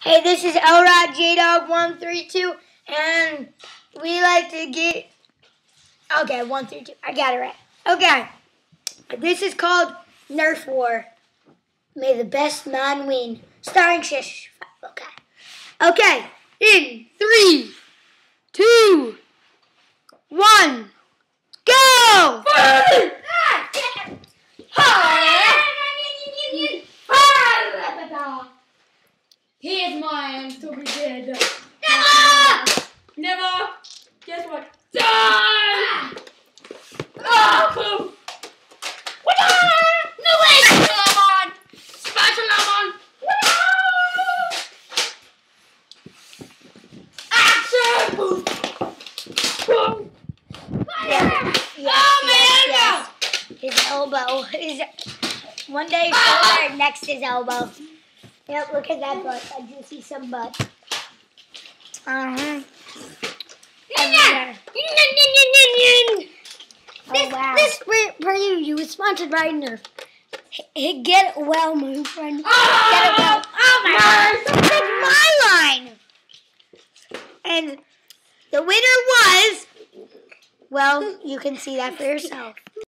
Hey, this is Elrod J-Dog132, and we like to get... Okay, 132. I got it right. Okay. This is called Nerf War. May the best man win. Starring Shish. Okay. Okay. In 3, 2, 1, go! He is mine to be dead. Never. Guess what? Die! Oh! No way! Lemon! Special lemon! Action! Yes. His elbow. One day his shoulder, next his elbow. Yep, look at that butt. I do see some butt. This preview is sponsored by Nerf. Get well, my friend. Get it well. Oh my God! That's my line. And the winner was, well, you can see that for yourself.